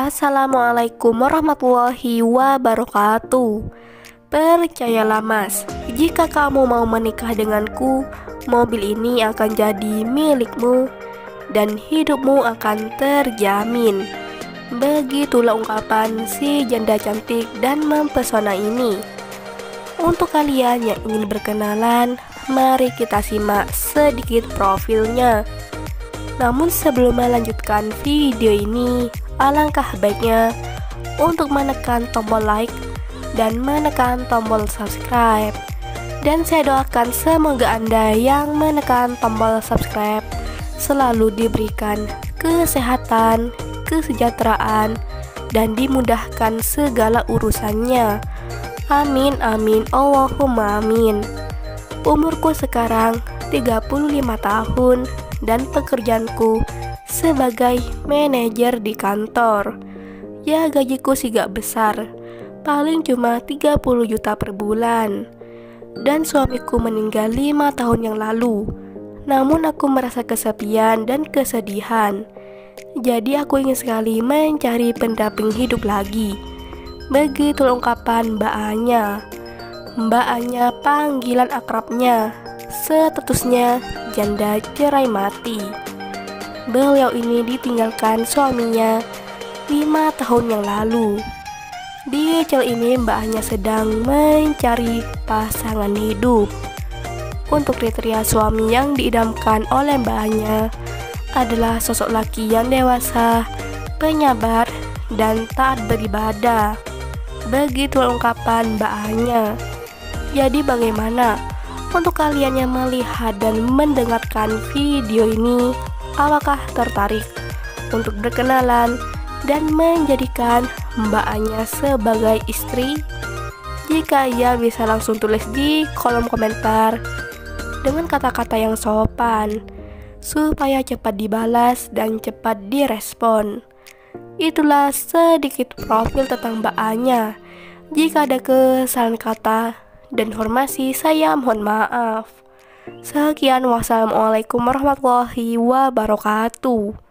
Assalamualaikum warahmatullahi wabarakatuh. Percayalah mas, jika kamu mau menikah denganku, mobil ini akan jadi milikmu dan hidupmu akan terjamin. Begitulah ungkapan si janda cantik dan mempesona ini. Untuk kalian yang ingin berkenalan, mari kita simak sedikit profilnya. Namun sebelum melanjutkan video ini, alangkah baiknya untuk menekan tombol like dan menekan tombol subscribe. Dan saya doakan semoga Anda yang menekan tombol subscribe selalu diberikan kesehatan, kesejahteraan, dan dimudahkan segala urusannya. Amin amin Allahumma amin. Umurku sekarang 35 tahun dan pekerjaanku sebagai manajer di kantor. Ya, gajiku sih gak besar, paling cuma 30 juta per bulan. Dan suamiku meninggal 5 tahun yang lalu. Namun aku merasa kesepian dan kesedihan. Jadi aku ingin sekali mencari pendamping hidup lagi. Begitu ungkapan Mbak Anya. Mbak Anya panggilan akrabnya. Statusnya janda cerai mati. Beliau ini ditinggalkan suaminya 5 tahun yang lalu. Di channel ini Mbak Anya sedang mencari pasangan hidup. Untuk kriteria suami yang diidamkan oleh Mbak Anya adalah sosok laki yang dewasa, penyabar, dan taat beribadah. Begitu ungkapan Mbak Anya. Jadi bagaimana untuk kalian yang melihat dan mendengarkan video ini? Apakah tertarik untuk berkenalan dan menjadikan Mbak Anya sebagai istri? Jika iya, bisa langsung tulis di kolom komentar dengan kata-kata yang sopan supaya cepat dibalas dan cepat direspon. Itulah sedikit profil tentang Mbak Anya. Jika ada kesalahan kata dan informasi, saya mohon maaf. Sekian, wassalamualaikum warahmatullahi wabarakatuh.